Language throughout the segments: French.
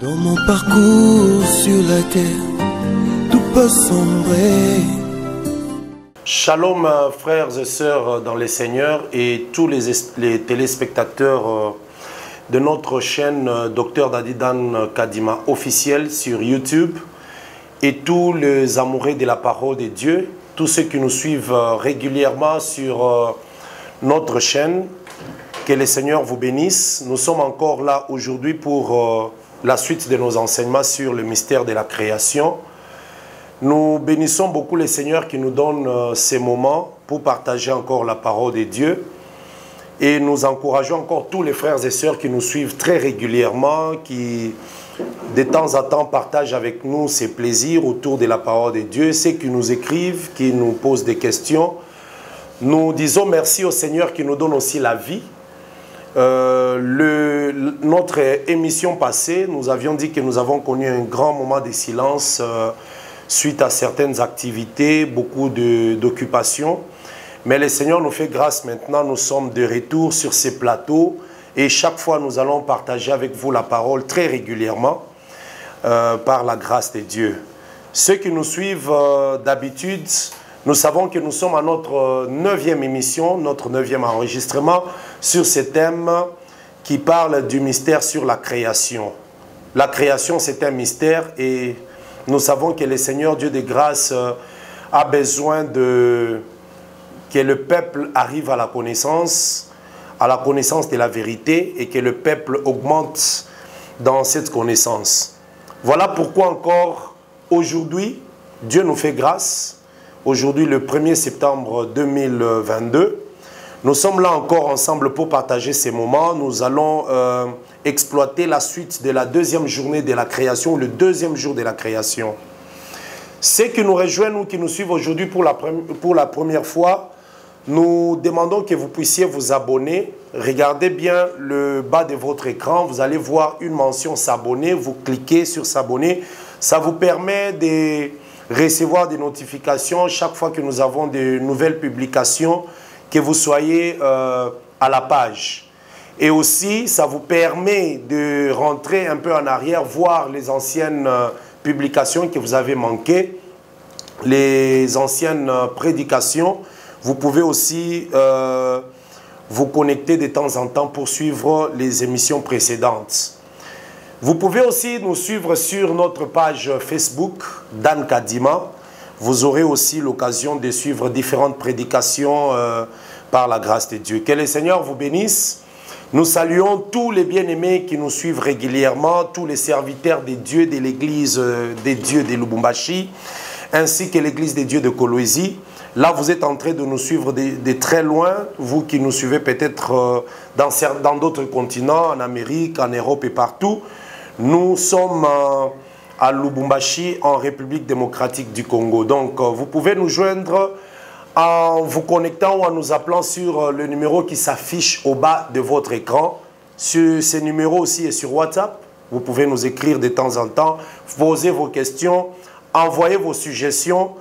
Dans mon parcours sur la terre, tout peut sombrer. Shalom frères et sœurs dans les Seigneurs et tous les téléspectateurs de notre chaîne Dr Dadidan Kadima officielle sur YouTube et tous les amoureux de la parole de Dieu, tous ceux qui nous suivent régulièrement sur notre chaîne, que le Seigneur vous bénisse. Nous sommes encore là aujourd'hui pour la suite de nos enseignements sur le mystère de la création. Nous bénissons beaucoup le Seigneur qui nous donne ces moments pour partager encore la parole de Dieu. Et nous encourageons encore tous les frères et sœurs qui nous suivent très régulièrement, qui de temps en temps partagent avec nous ces plaisirs autour de la parole de Dieu, ceux qui nous écrivent, qui nous posent des questions. Nous disons merci au Seigneur qui nous donne aussi la vie. Notre émission passée, nous avions dit que nous avons connu un grand moment de silence suite à certaines activités, beaucoup d'occupations. Mais le Seigneur nous fait grâce maintenant, nous sommes de retour sur ces plateaux et chaque fois nous allons partager avec vous la parole très régulièrement par la grâce de Dieu. Ceux qui nous suivent d'habitude, nous savons que nous sommes à notre 9e émission, notre 9e enregistrement sur ce thème qui parle du mystère sur la création. La création, c'est un mystère et nous savons que le Seigneur Dieu de grâce a besoin que le peuple arrive à la connaissance de la vérité et que le peuple augmente dans cette connaissance. Voilà pourquoi encore aujourd'hui, Dieu nous fait grâce. Aujourd'hui, le 1er septembre 2022, nous sommes là encore ensemble pour partager ces moments. Nous allons exploiter la suite de la deuxième journée de la création, le deuxième jour de la création. Ceux qui nous rejoignent ou qui nous suivent aujourd'hui pour la première fois, nous demandons que vous puissiez vous abonner. Regardez bien le bas de votre écran, vous allez voir une mention s'abonner, vous cliquez sur s'abonner. Ça vous permet de recevoir des notifications chaque fois que nous avons de nouvelles publications, que vous soyez à la page. Et aussi, ça vous permet de rentrer un peu en arrière, voir les anciennes publications que vous avez manquées, les anciennes prédications. Vous pouvez aussi vous connecter de temps en temps pour suivre les émissions précédentes. Vous pouvez aussi nous suivre sur notre page Facebook, Dan Kadima. Vous aurez aussi l'occasion de suivre différentes prédications par la grâce de Dieu. Que le Seigneur vous bénisse. Nous saluons tous les bien-aimés qui nous suivent régulièrement, tous les serviteurs des dieux de l'église des dieux de Lubumbashi, ainsi que l'église des dieux de Kolwezi. Là, vous êtes en train de nous suivre de très loin, vous qui nous suivez peut-être dans d'autres continents, en Amérique, en Europe et partout. Nous sommes à Lubumbashi, en République démocratique du Congo. Donc, vous pouvez nous joindre en vous connectant ou en nous appelant sur le numéro qui s'affiche au bas de votre écran. Sur ce numéro aussi est sur WhatsApp. Vous pouvez nous écrire de temps en temps, poser vos questions, envoyer vos suggestions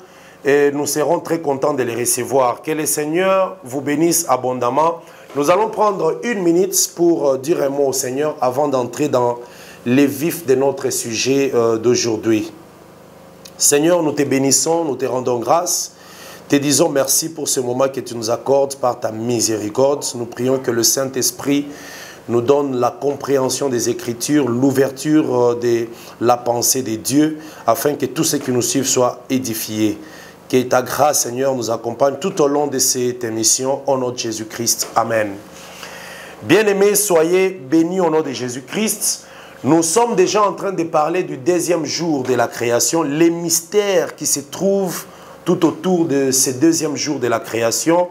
et nous serons très contents de les recevoir. Que le Seigneur vous bénisse abondamment. Nous allons prendre une minute pour dire un mot au Seigneur avant d'entrer dans les vifs de notre sujet d'aujourd'hui. Seigneur, nous te bénissons, nous te rendons grâce. Te disons merci pour ce moment que tu nous accordes par ta miséricorde. Nous prions que le Saint-Esprit nous donne la compréhension des Écritures, l'ouverture de la pensée de Dieu, afin que tous ceux qui nous suivent soient édifiés. Que ta grâce, Seigneur, nous accompagne tout au long de cette émission, au nom de Jésus-Christ. Amen. Bien-aimés, soyez bénis au nom de Jésus-Christ. Nous sommes déjà en train de parler du deuxième jour de la création, les mystères qui se trouvent tout autour de ce deuxième jour de la création.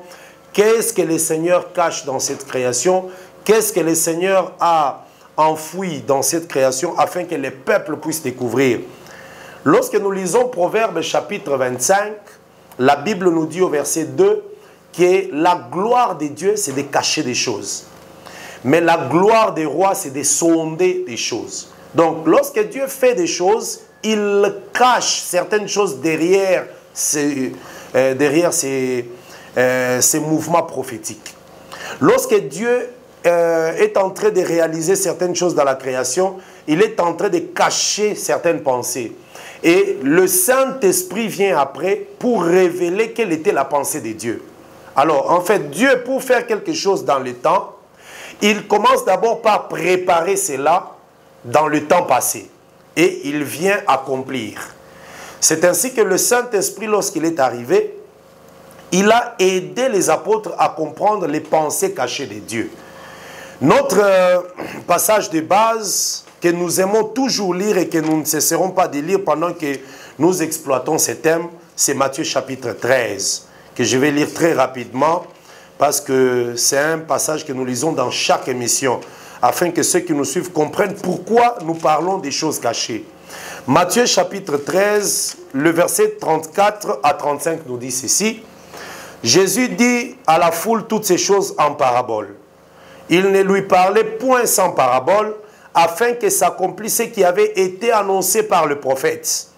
Qu'est-ce que le Seigneur cache dans cette création? Qu'est-ce que le Seigneur a enfoui dans cette création afin que les peuples puissent découvrir? Lorsque nous lisons Proverbes chapitre 25, la Bible nous dit au verset 2 que la gloire de Dieu, c'est de cacher des choses. Mais la gloire des rois, c'est de sonder des choses. Donc, lorsque Dieu fait des choses, il cache certaines choses derrière ces mouvements prophétiques. Lorsque Dieu est en train de réaliser certaines choses dans la création, il est en train de cacher certaines pensées. Et le Saint-Esprit vient après pour révéler quelle était la pensée de Dieu. Alors, en fait, Dieu, pour faire quelque chose dans le temps, il commence d'abord par préparer cela dans le temps passé. Et il vient accomplir. C'est ainsi que le Saint-Esprit, lorsqu'il est arrivé, il a aidé les apôtres à comprendre les pensées cachées de Dieu. Notre passage de base que nous aimons toujours lire et que nous ne cesserons pas de lire pendant que nous exploitons ce thème, c'est Matthieu chapitre 13, que je vais lire très rapidement parce que c'est un passage que nous lisons dans chaque émission, afin que ceux qui nous suivent comprennent pourquoi nous parlons des choses cachées. Matthieu chapitre 13, le verset 34 à 35 nous dit ceci. Jésus dit à la foule toutes ces choses en parabole. Il ne lui parlait point sans parabole, afin que s'accomplisse ce qui avait été annoncé par le prophète.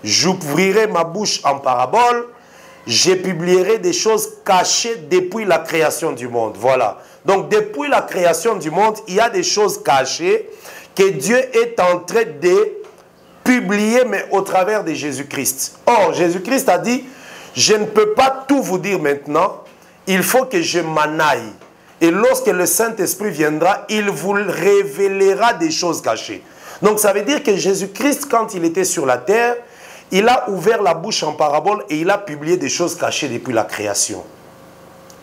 J'ouvrirai ma bouche en parabole, je publierai des choses cachées depuis la création du monde. Voilà. Donc, depuis la création du monde, il y a des choses cachées que Dieu est en train de publier, mais au travers de Jésus-Christ. Or, Jésus-Christ a dit, je ne peux pas tout vous dire maintenant, il faut que je m'en aille. Et lorsque le Saint-Esprit viendra, il vous révélera des choses cachées. Donc, ça veut dire que Jésus-Christ, quand il était sur la terre, il a ouvert la bouche en parabole et il a publié des choses cachées depuis la création.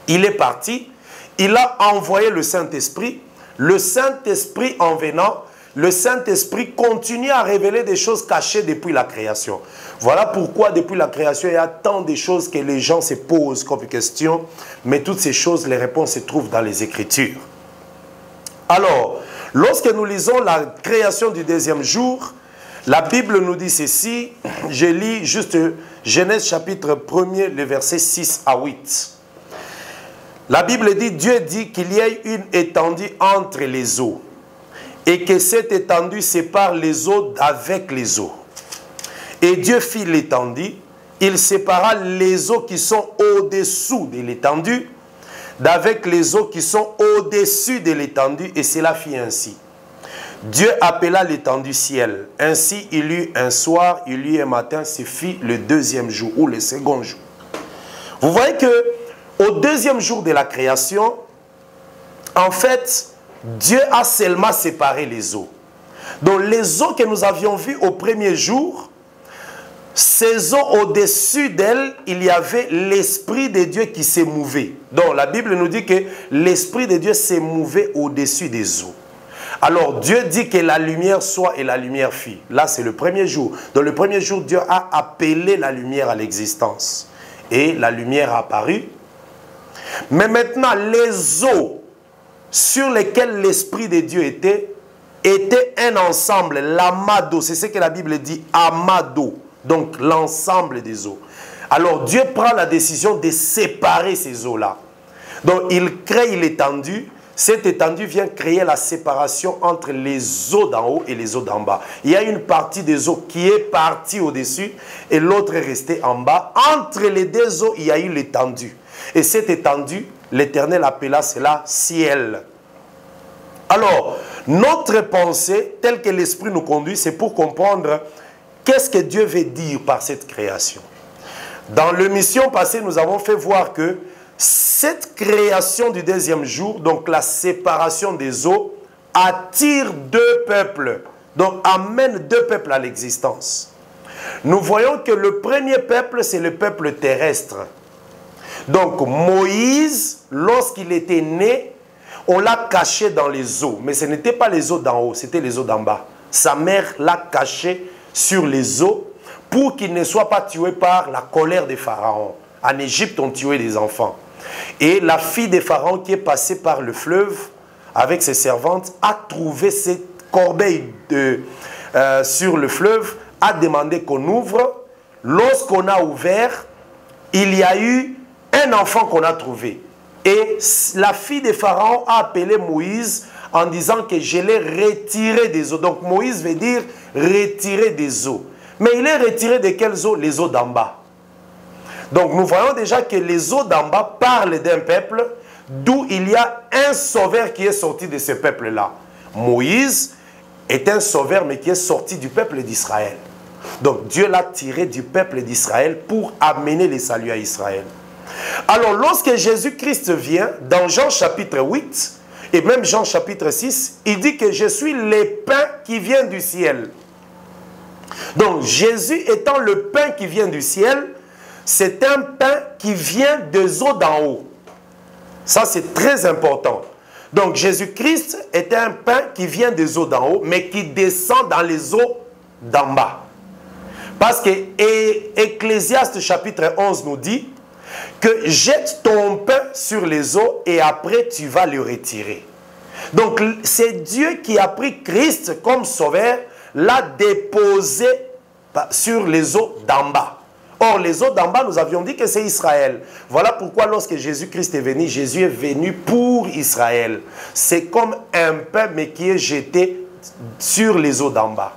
Il est parti, il a envoyé le Saint-Esprit. Le Saint-Esprit en venant, le Saint-Esprit continue à révéler des choses cachées depuis la création. Voilà pourquoi depuis la création, il y a tant de choses que les gens se posent comme questions. Mais toutes ces choses, les réponses se trouvent dans les Écritures. Alors, lorsque nous lisons la création du deuxième jour, la Bible nous dit ceci, je lis juste Genèse chapitre 1er, le verset 6 à 8. La Bible dit, Dieu dit qu'il y ait une étendue entre les eaux et que cette étendue sépare les eaux d'avec les eaux. Et Dieu fit l'étendue, il sépara les eaux qui sont au-dessous de l'étendue d'avec les eaux qui sont au-dessus de l'étendue, et cela fit ainsi. Dieu appela l'étendue ciel. Ainsi, il y eut un soir, il y eut un matin, ce fit le deuxième jour ou le second jour. Vous voyez que au deuxième jour de la création, en fait, Dieu a seulement séparé les eaux. Donc les eaux que nous avions vues au premier jour, ces eaux au-dessus d'elles, il y avait l'Esprit de Dieu qui s'est mouvé. Donc la Bible nous dit que l'Esprit de Dieu s'est mouvé au-dessus des eaux. Alors Dieu dit que la lumière soit et la lumière fit. Là c'est le premier jour. Dans le premier jour, Dieu a appelé la lumière à l'existence. Et la lumière a apparu. Mais maintenant, les eaux sur lesquelles l'Esprit de Dieu était un ensemble, l'amas d'eau. C'est ce que la Bible dit, amas d'eau. Donc l'ensemble des eaux. Alors Dieu prend la décision de séparer ces eaux-là. Donc il crée l'étendue. Cette étendue vient créer la séparation entre les eaux d'en haut et les eaux d'en bas. Il y a une partie des eaux qui est partie au-dessus et l'autre est restée en bas. Entre les deux eaux, il y a eu l'étendue. Et cette étendue, l'Éternel appela cela ciel. Alors, notre pensée, telle que l'Esprit nous conduit, c'est pour comprendre qu'est-ce que Dieu veut dire par cette création. Dans l'émission passée, nous avons fait voir que cette création du deuxième jour, donc la séparation des eaux, attire deux peuples, donc amène deux peuples à l'existence. Nous voyons que le premier peuple, c'est le peuple terrestre. Donc Moïse, lorsqu'il était né, on l'a caché dans les eaux. Mais ce n'était pas les eaux d'en haut, c'était les eaux d'en bas. Sa mère l'a caché sur les eaux pour qu'il ne soit pas tué par la colère des pharaons. En Égypte, on tuait des enfants. Et la fille des pharaons qui est passée par le fleuve avec ses servantes a trouvé cette corbeille sur le fleuve, a demandé qu'on ouvre. Lorsqu'on a ouvert, il y a eu un enfant qu'on a trouvé. Et la fille des pharaons a appelé Moïse en disant que je l'ai retiré des eaux. Donc Moïse veut dire retirer des eaux. Mais il est retiré de quelles eaux? Les eaux d'en bas. Donc nous voyons déjà que les eaux d'en bas parlent d'un peuple, d'où il y a un sauveur qui est sorti de ce peuple-là. Moïse est un sauveur, mais qui est sorti du peuple d'Israël. Donc Dieu l'a tiré du peuple d'Israël pour amener les saluts à Israël. Alors lorsque Jésus-Christ vient, dans Jean chapitre 8, et même Jean chapitre 6, il dit que je suis le pain qui vient du ciel. Donc Jésus étant le pain qui vient du ciel, c'est un pain qui vient des eaux d'en haut. Ça c'est très important. Donc Jésus-Christ est un pain qui vient des eaux d'en haut, mais qui descend dans les eaux d'en bas. Parce que Ecclésiaste chapitre 11 nous dit que jette ton pain sur les eaux et après tu vas le retirer. Donc c'est Dieu qui a pris Christ comme sauveur, l'a déposé sur les eaux d'en bas. Or les eaux d'en bas, nous avions dit que c'est Israël. Voilà pourquoi lorsque Jésus-Christ est venu, Jésus est venu pour Israël. C'est comme un pain mais qui est jeté sur les eaux d'en bas.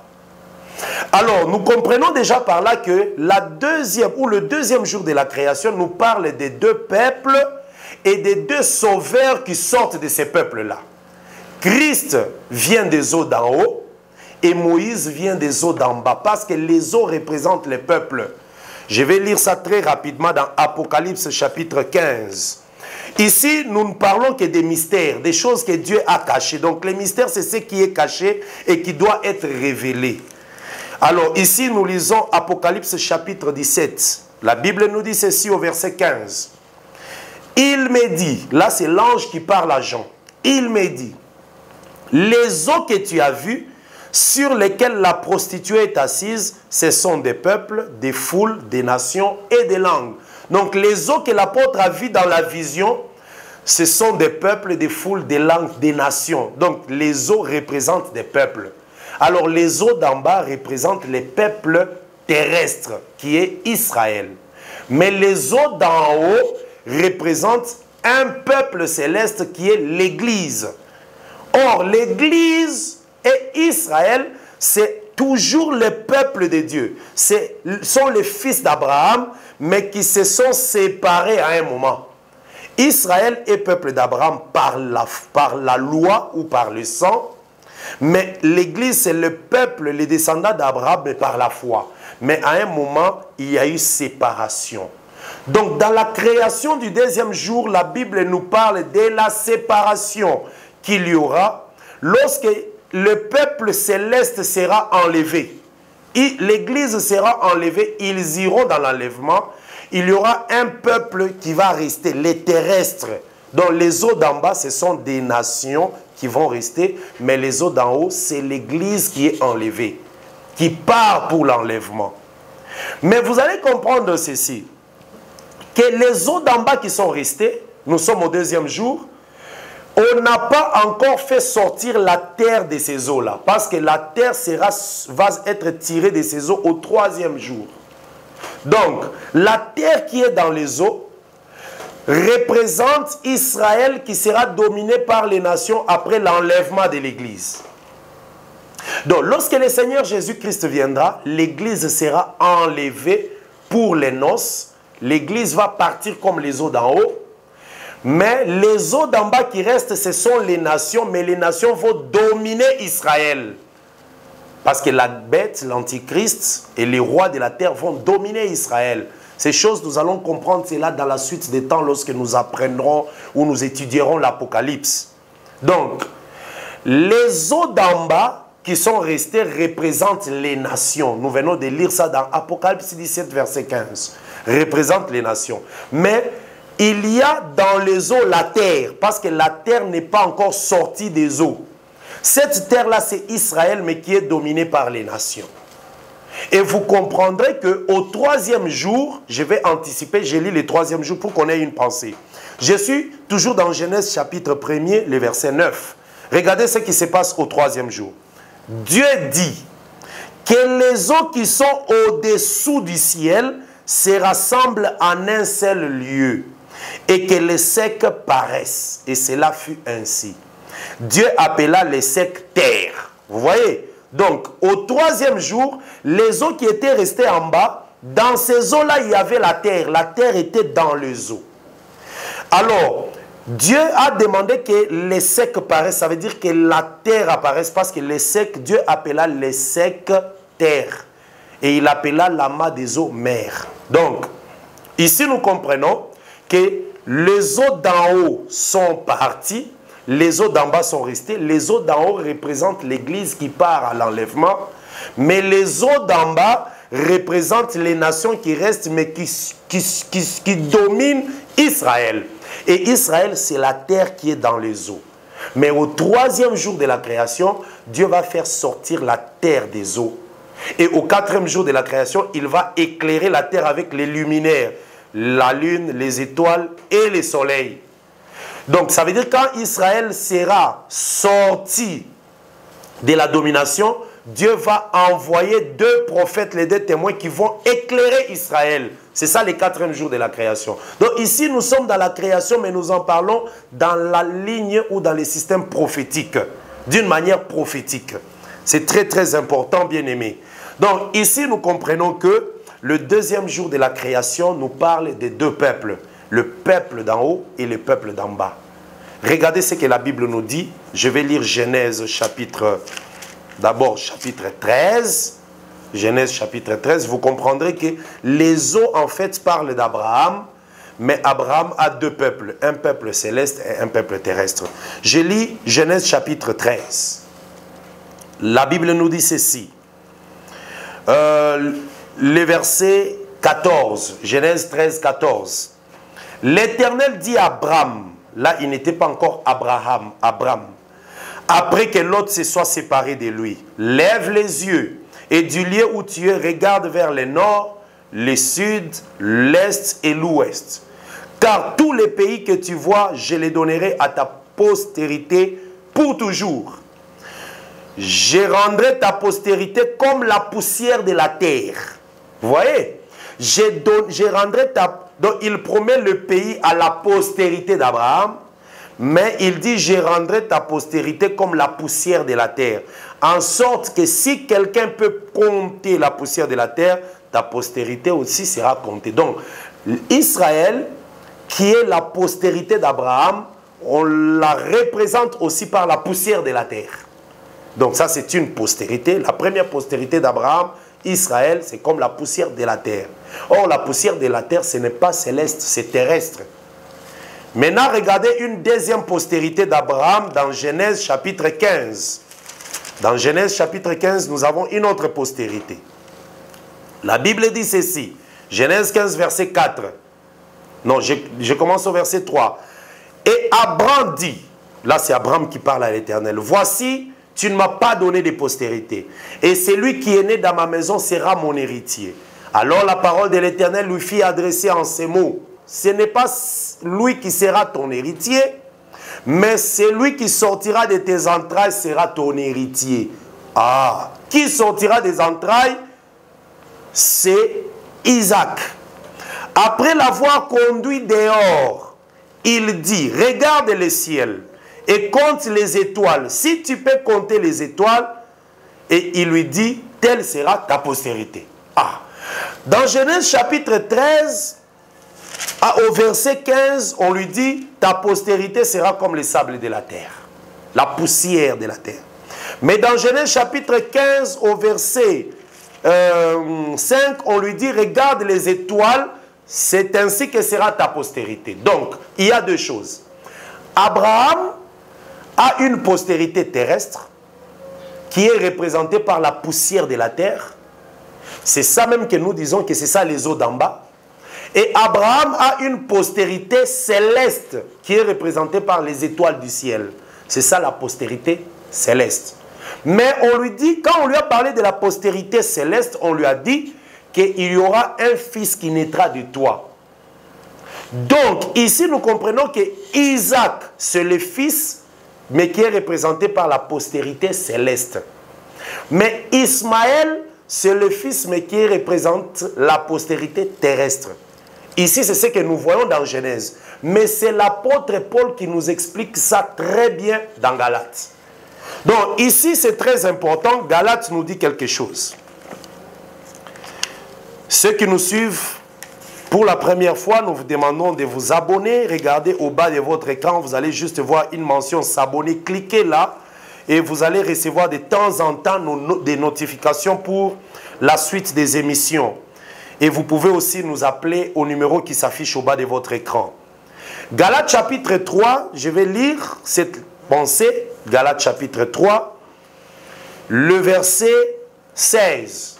Alors, nous comprenons déjà par là que le deuxième jour de la création nous parle des deux peuples et des deux sauveurs qui sortent de ces peuples-là. Christ vient des eaux d'en haut et Moïse vient des eaux d'en bas parce que les eaux représentent les peuples. Je vais lire ça très rapidement dans Apocalypse chapitre 15. Ici, nous ne parlons que des mystères, des choses que Dieu a cachées. Donc, les mystères, c'est ce qui est caché et qui doit être révélé. Alors ici nous lisons Apocalypse chapitre 17. La Bible nous dit ceci au verset 15. Il me dit, là c'est l'ange qui parle à Jean. Il me dit, les eaux que tu as vues, sur lesquelles la prostituée est assise, ce sont des peuples, des foules, des nations et des langues. Donc les eaux que l'apôtre a vues dans la vision, ce sont des peuples, des foules, des langues, des nations. Donc les eaux représentent des peuples. Alors les eaux d'en bas représentent les peuples terrestres, qui est Israël. Mais les eaux d'en haut représentent un peuple céleste qui est l'Église. Or, l'Église et Israël, c'est toujours le peuple de Dieu. Ce sont les fils d'Abraham, mais qui se sont séparés à un moment. Israël est peuple d'Abraham par la loi ou par le sang. Mais l'Église, c'est le peuple, les descendants d'Abraham, mais par la foi. Mais à un moment, il y a eu séparation. Donc, dans la création du deuxième jour, la Bible nous parle de la séparation qu'il y aura lorsque le peuple céleste sera enlevé. L'Église sera enlevée, ils iront dans l'enlèvement. Il y aura un peuple qui va rester, les terrestres. Donc, les eaux d'en bas, ce sont des nations qui vont rester, mais les eaux d'en haut, c'est l'Église qui est enlevée, qui part pour l'enlèvement. Mais vous allez comprendre ceci, que les eaux d'en bas qui sont restées, nous sommes au deuxième jour, on n'a pas encore fait sortir la terre de ces eaux-là, parce que la terre va être tirée de ces eaux au troisième jour. Donc, la terre qui est dans les eaux, représente Israël qui sera dominé par les nations après l'enlèvement de l'Église. Donc, lorsque le Seigneur Jésus-Christ viendra, l'Église sera enlevée pour les noces. L'Église va partir comme les eaux d'en haut. Mais les eaux d'en bas qui restent, ce sont les nations. Mais les nations vont dominer Israël. Parce que la bête, l'antichrist et les rois de la terre vont dominer Israël. Ces choses, nous allons comprendre cela dans la suite des temps lorsque nous apprendrons ou nous étudierons l'Apocalypse. Donc, les eaux d'en bas qui sont restées représentent les nations. Nous venons de lire ça dans Apocalypse 17, verset 15. Représentent les nations. Mais il y a dans les eaux la terre, parce que la terre n'est pas encore sortie des eaux. Cette terre-là, c'est Israël, mais qui est dominée par les nations. Et vous comprendrez qu'au troisième jour, je vais anticiper, je lis le troisième jour pour qu'on ait une pensée. Je suis toujours dans Genèse chapitre 1er, le verset 9. Regardez ce qui se passe au troisième jour. Dieu dit que les eaux qui sont au-dessous du ciel se rassemblent en un seul lieu et que les secs paraissent. Et cela fut ainsi. Dieu appela les secs terre. Vous voyez? Donc, au troisième jour, les eaux qui étaient restées en bas, dans ces eaux-là, il y avait la terre. La terre était dans les eaux. Alors, Dieu a demandé que les secs paraissent, ça veut dire que la terre apparaisse, parce que les secs, Dieu appela les secs terre. Et il appela l'amas des eaux mer. Donc, ici nous comprenons que les eaux d'en haut sont parties, les eaux d'en bas sont restées. Les eaux d'en haut représentent l'Église qui part à l'enlèvement, mais les eaux d'en bas représentent les nations qui restent, mais qui dominent Israël. Et Israël, c'est la terre qui est dans les eaux. Mais au troisième jour de la création, Dieu va faire sortir la terre des eaux. Et au quatrième jour de la création, il va éclairer la terre avec les luminaires, la lune, les étoiles et le soleil. Donc, ça veut dire que quand Israël sera sorti de la domination, Dieu va envoyer 2 prophètes, les 2 témoins qui vont éclairer Israël. C'est ça les 4e jours de la création. Donc ici, nous sommes dans la création, mais nous en parlons dans la ligne ou dans les systèmes prophétiques, d'une manière prophétique. C'est très très important, bien aimé. Donc ici, nous comprenons que le 2e jour de la création nous parle des 2 peuples. Le peuple d'en haut et le peuple d'en bas. Regardez ce que la Bible nous dit. Je vais lire Genèse chapitre... D'abord, chapitre 13, Genèse chapitre 13, vous comprendrez que les eaux, en fait, parlent d'Abraham, mais Abraham a 2 peuples, un peuple céleste et un peuple terrestre. Je lis Genèse chapitre 13. La Bible nous dit ceci. Le verset 14, Genèse 13, 14. L'Éternel dit à Abraham, là, il n'était pas encore Abraham, après que l'autre se soit séparé de lui, lève les yeux et du lieu où tu es, regarde vers le nord, le sud, l'est et l'ouest. Car tous les pays que tu vois, je les donnerai à ta postérité pour toujours. Je rendrai ta postérité comme la poussière de la terre. Vous voyez? Je rendrai ta... Donc il promet le pays à la postérité d'Abraham. Mais il dit, je rendrai ta postérité comme la poussière de la terre. En sorte que si quelqu'un peut compter la poussière de la terre, ta postérité aussi sera comptée. Donc, Israël, qui est la postérité d'Abraham, on la représente aussi par la poussière de la terre. Donc ça, c'est une postérité. La première postérité d'Abraham, Israël, c'est comme la poussière de la terre. Or, la poussière de la terre, ce n'est pas céleste, c'est terrestre. Maintenant, regardez une deuxième postérité d'Abraham dans Genèse chapitre 15. Dans Genèse chapitre 15, nous avons une autre postérité. La Bible dit ceci. Genèse 15, verset 4. Non, je commence au verset 3. Et Abraham dit, là c'est Abraham qui parle à l'Éternel, voici, tu ne m'as pas donné de postérité. Et celui qui est né dans ma maison sera mon héritier. Alors la parole de l'Éternel lui fit adresser en ces mots. Ce n'est pas lui qui sera ton héritier, mais celui qui sortira de tes entrailles sera ton héritier. Ah, qui sortira des entrailles? C'est Isaac. Après l'avoir conduit dehors, il dit, regarde le ciel et compte les étoiles. Si tu peux compter les étoiles, et il lui dit, telle sera ta postérité. Ah, dans Genèse chapitre 13, au verset 15, on lui dit, ta postérité sera comme les sables de la terre, la poussière de la terre. Mais dans Genèse chapitre 15, au verset 5, on lui dit, regarde les étoiles, c'est ainsi que sera ta postérité. Donc, il y a 2 choses. Abraham a une postérité terrestre qui est représentée par la poussière de la terre. C'est ça même que nous disons que c'est ça les eaux d'en bas. Et Abraham a une postérité céleste qui est représentée par les étoiles du ciel. C'est ça la postérité céleste. Mais on lui dit, quand on lui a parlé de la postérité céleste, on lui a dit qu'il y aura un fils qui naîtra de toi. Donc, ici, nous comprenons que Isaac, c'est le fils, mais qui est représenté par la postérité céleste. Mais Ismaël, c'est le fils, mais qui représente la postérité terrestre. Ici, c'est ce que nous voyons dans Genèse. Mais c'est l'apôtre Paul qui nous explique ça très bien dans Galates. Donc, ici, c'est très important. Galates nous dit quelque chose. Ceux qui nous suivent, Pour la première fois, nous vous demandons de vous abonner. Regardez au bas de votre écran, vous allez juste voir une mention s'abonner. Cliquez là et vous allez recevoir de temps en temps des notifications pour la suite des émissions. Et vous pouvez aussi nous appeler au numéro qui s'affiche au bas de votre écran. Galates chapitre 3, je vais lire cette pensée. Galates chapitre 3, le verset 16.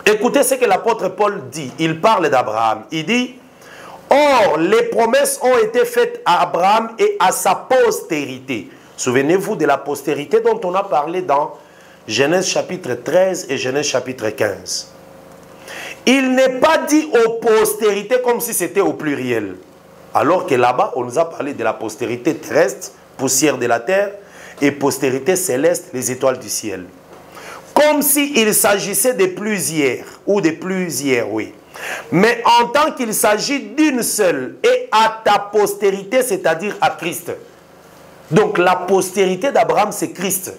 Écoutez ce que l'apôtre Paul dit. Il parle d'Abraham. Il dit, « Or, les promesses ont été faites à Abraham et à sa postérité. » Souvenez-vous de la postérité dont on a parlé dans Genèse chapitre 13 et Genèse chapitre 15. Il n'est pas dit aux postérités comme si c'était au pluriel. Alors que là-bas, on nous a parlé de la postérité terrestre, poussière de la terre, et postérité céleste, les étoiles du ciel. Comme s'il s'agissait de plusieurs, ou de plusieurs, oui. Mais en tant qu'il s'agit d'une seule, et à ta postérité, c'est-à-dire à Christ. Donc la postérité d'Abraham, c'est Christ.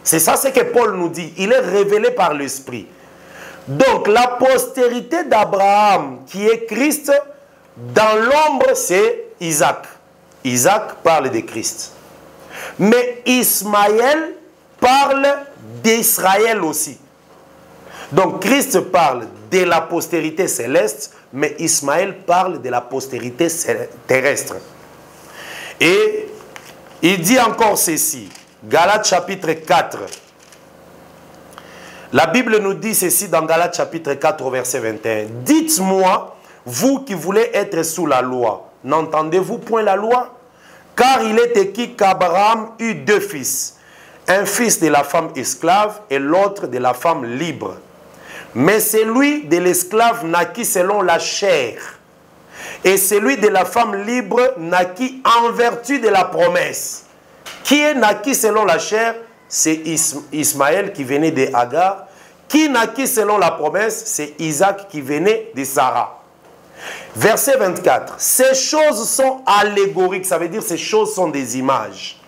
C'est ça ce que Paul nous dit. Il est révélé par l'Esprit. Donc la postérité d'Abraham, qui est Christ, dans l'ombre, c'est Isaac. Isaac parle de Christ. Mais Ismaël parle d'Israël aussi. Donc Christ parle de la postérité céleste, mais Ismaël parle de la postérité terrestre. Et il dit encore ceci, Galates chapitre 4. La Bible nous dit ceci dans Galates chapitre 4 au verset 21. « Dites-moi, vous qui voulez être sous la loi, n'entendez-vous point la loi? Car il est écrit qu'Abraham eut deux fils, un fils de la femme esclave et l'autre de la femme libre. Mais celui de l'esclave naquit selon la chair, et celui de la femme libre naquit en vertu de la promesse. » Qui est naquit selon la chair? C'est Ismaël qui venait de Agar. Qui naquit selon la promesse? C'est Isaac qui venait de Sarah. Verset 24. Ces choses sont allégoriques, ça veut dire ces choses sont des images.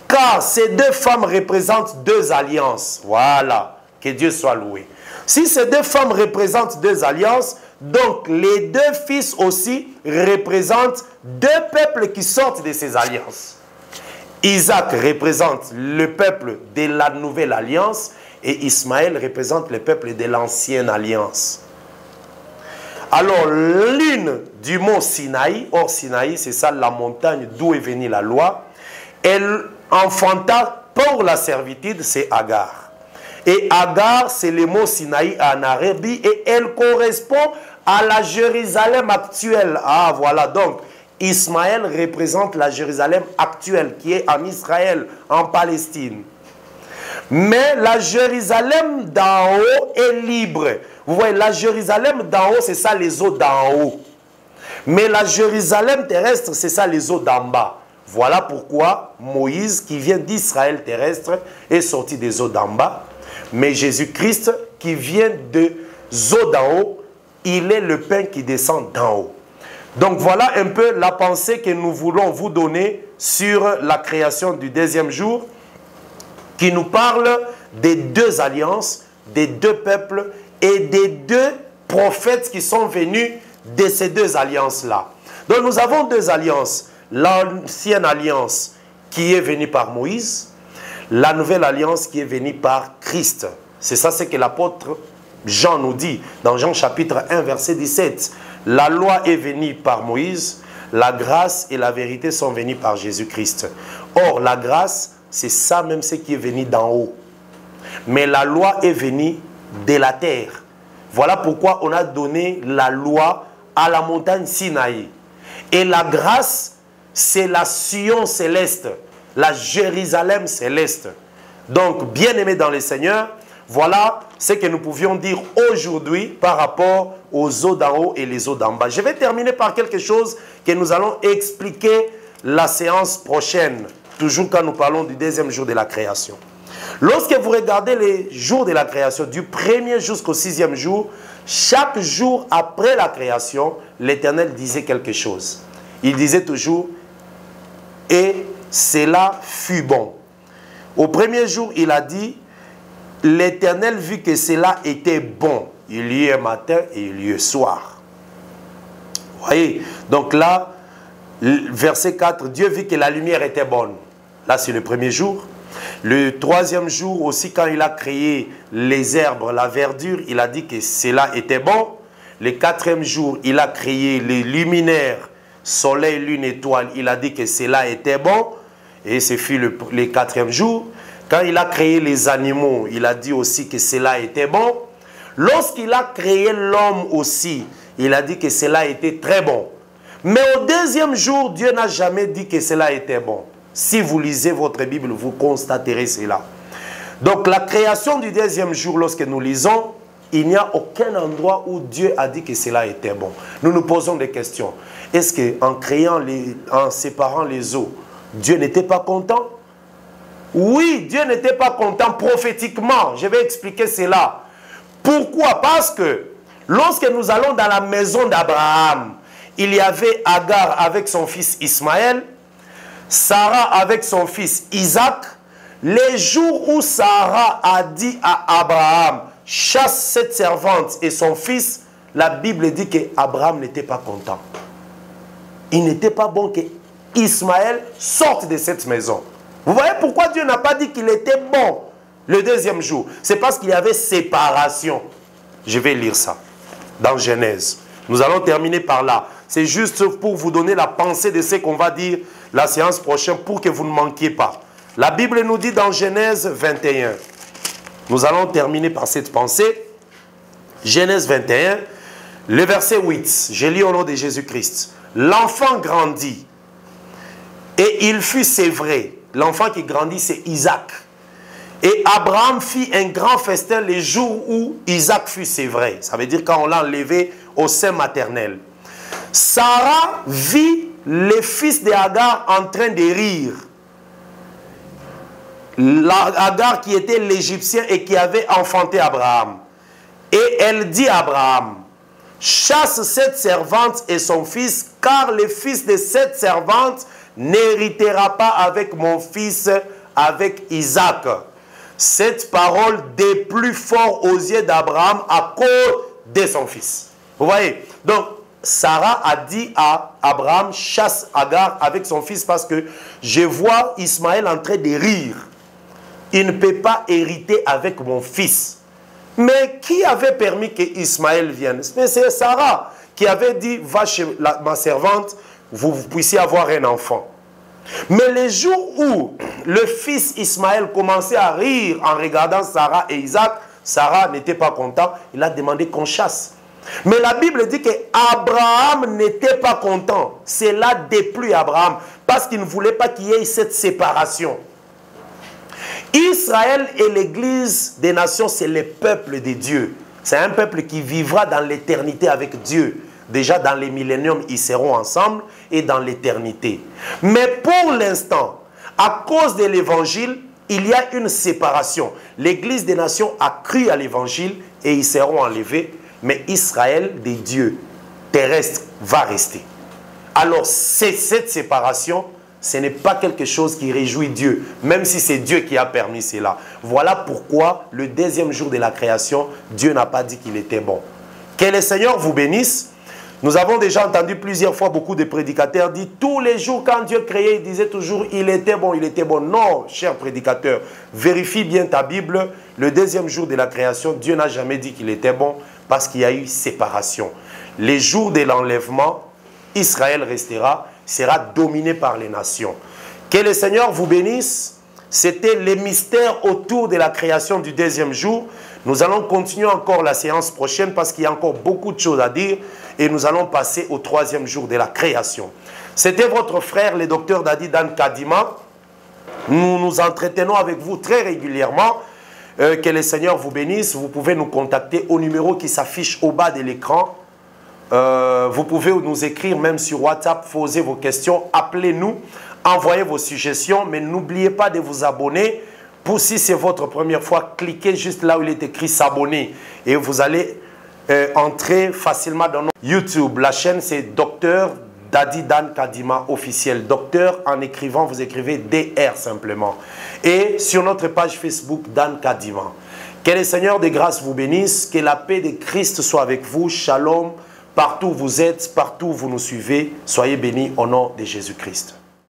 Car ces deux femmes représentent deux alliances. Voilà, que Dieu soit loué. Si ces deux femmes représentent deux alliances, donc les deux fils aussi représentent deux peuples qui sortent de ces alliances. Isaac représente le peuple de la nouvelle alliance et Ismaël représente le peuple de l'ancienne alliance. Alors, l'une du mont Sinaï, or Sinaï, c'est ça la montagne d'où est venue la loi, elle enfanta pour la servitude, c'est Agar. Et Agar, c'est le mot Sinaï en Arabie et elle correspond à la Jérusalem actuelle. Ah, voilà, donc, Ismaël représente la Jérusalem actuelle qui est en Israël, en Palestine. Mais la Jérusalem d'en haut est libre. Vous voyez, la Jérusalem d'en haut, c'est ça les eaux d'en haut. Mais la Jérusalem terrestre, c'est ça les eaux d'en bas. Voilà pourquoi Moïse, qui vient d'Israël terrestre, est sorti des eaux d'en bas. Mais Jésus-Christ, qui vient des eaux d'en haut, il est le pain qui descend d'en haut. Donc voilà un peu la pensée que nous voulons vous donner sur la création du deuxième jour, qui nous parle des deux alliances, des deux peuples et des deux prophètes qui sont venus de ces deux alliances-là. Donc nous avons deux alliances. L'ancienne alliance qui est venue par Moïse, la nouvelle alliance qui est venue par Christ. C'est ça ce que l'apôtre Jean nous dit dans Jean chapitre 1 verset 17. La loi est venue par Moïse, la grâce et la vérité sont venues par Jésus-Christ. Or, la grâce, c'est ça même ce qui est venu d'en haut. Mais la loi est venue de la terre. Voilà pourquoi on a donné la loi à la montagne Sinaï. Et la grâce, c'est la Sion céleste, la Jérusalem céleste. Donc, bien-aimés dans le Seigneur, voilà ce que nous pouvions dire aujourd'hui par rapport aux eaux d'en haut et les eaux d'en bas. Je vais terminer par quelque chose que nous allons expliquer la séance prochaine, toujours quand nous parlons du deuxième jour de la création. Lorsque vous regardez les jours de la création, du premier jusqu'au sixième jour, chaque jour après la création, l'Éternel disait quelque chose. Il disait toujours « et cela fut bon ». Au premier jour, il a dit « l'Éternel vit que cela était bon ». Il y eut un matin et il y eut soir. Vous voyez? Donc là, verset 4, Dieu vit que la lumière était bonne. Là, c'est le premier jour. Le troisième jour aussi, quand il a créé les herbes, la verdure, il a dit que cela était bon. Le quatrième jour, il a créé les luminaires, soleil, lune, étoile. Il a dit que cela était bon. Et ce fut le quatrième jour. Quand il a créé les animaux, il a dit aussi que cela était bon. Lorsqu'il a créé l'homme aussi, il a dit que cela était très bon. Mais au deuxième jour, Dieu n'a jamais dit que cela était bon. Si vous lisez votre Bible, vous constaterez cela. Donc la création du deuxième jour, lorsque nous lisons, il n'y a aucun endroit où Dieu a dit que cela était bon. Nous nous posons des questions. Est-ce qu'en en séparant les eaux, Dieu n'était pas content? Oui, Dieu n'était pas content prophétiquement. Je vais expliquer cela. Pourquoi? Parce que lorsque nous allons dans la maison d'Abraham, il y avait Agar avec son fils Ismaël, Sarah avec son fils Isaac. Les jours où Sarah a dit à Abraham, chasse cette servante et son fils, la Bible dit qu'Abraham n'était pas content. Il n'était pas bon que Ismaël sorte de cette maison. Vous voyez pourquoi Dieu n'a pas dit qu'il était bon le deuxième jour? C'est parce qu'il y avait séparation. Je vais lire ça dans Genèse. Nous allons terminer par là. C'est juste pour vous donner la pensée de ce qu'on va dire la séance prochaine pour que vous ne manquiez pas. La Bible nous dit dans Genèse 21. Nous allons terminer par cette pensée. Genèse 21, le verset 8. Je lis au nom de Jésus-Christ. L'enfant grandit et il fut sévré. L'enfant qui grandit, c'est Isaac. Et Abraham fit un grand festin les jours où Isaac fut sévré. Ça veut dire quand on l'a enlevé au sein maternel. Sarah vit les fils d'Agar en train de rire. Agar qui était l'Égyptien et qui avait enfanté Abraham. Et elle dit à Abraham, chasse cette servante et son fils, car le fils de cette servante n'héritera pas avec mon fils, avec Isaac. Cette parole déplut fort aux yeux d'Abraham à cause de son fils. Vous voyez? Donc, Sarah a dit à Abraham, chasse Agar avec son fils parce que je vois Ismaël en train de rire. Il ne peut pas hériter avec mon fils. Mais qui avait permis que Ismaël vienne? C'est Sarah qui avait dit, va chez ma servante, vous puissiez avoir un enfant. Mais les jours où le fils Ismaël commençait à rire en regardant Sarah et Isaac, Sarah n'était pas content, il a demandé qu'on chasse. Mais la Bible dit qu'Abraham n'était pas content. Cela déplut Abraham parce qu'il ne voulait pas qu'il y ait cette séparation. Israël et l'église des nations, c'est le peuple de Dieu. C'est un peuple qui vivra dans l'éternité avec Dieu. Déjà dans les milléniums, ils seront ensemble et dans l'éternité. Mais pour l'instant, à cause de l'évangile, il y a une séparation. L'église des nations a cru à l'évangile et ils seront enlevés. Mais Israël des dieux terrestres va rester. Alors cette séparation, ce n'est pas quelque chose qui réjouit Dieu, même si c'est Dieu qui a permis cela. Voilà pourquoi le deuxième jour de la création, Dieu n'a pas dit qu'il était bon. Que le Seigneur vous bénisse. Nous avons déjà entendu plusieurs fois beaucoup de prédicateurs dire tous les jours quand Dieu créait, il disait toujours il était bon, il était bon. Non, cher prédicateur, vérifie bien ta Bible. Le deuxième jour de la création, Dieu n'a jamais dit qu'il était bon parce qu'il y a eu séparation. Les jours de l'enlèvement, Israël sera dominé par les nations. Que le Seigneur vous bénisse. C'était les mystères autour de la création du deuxième jour. Nous allons continuer encore la séance prochaine parce qu'il y a encore beaucoup de choses à dire et nous allons passer au troisième jour de la création. C'était votre frère, le docteur Dadi Dan Kadima. Nous nous entretenons avec vous très régulièrement. Que le Seigneur vous bénisse. Vous pouvez nous contacter au numéro qui s'affiche au bas de l'écran. Vous pouvez nous écrire même sur WhatsApp, poser vos questions, appelez-nous, envoyez vos suggestions, mais n'oubliez pas de vous abonner. Pour si c'est votre première fois, cliquez juste là où il est écrit s'abonner et vous allez entrer facilement dans notre YouTube. La chaîne c'est Docteur Dadi Dan Kadima officiel. Docteur en écrivant, vous écrivez DR simplement. Et sur notre page Facebook Dan Kadima. Que le Seigneur de grâce vous bénisse, que la paix de Christ soit avec vous. Shalom. Partout où vous êtes, partout où vous nous suivez, soyez bénis au nom de Jésus-Christ.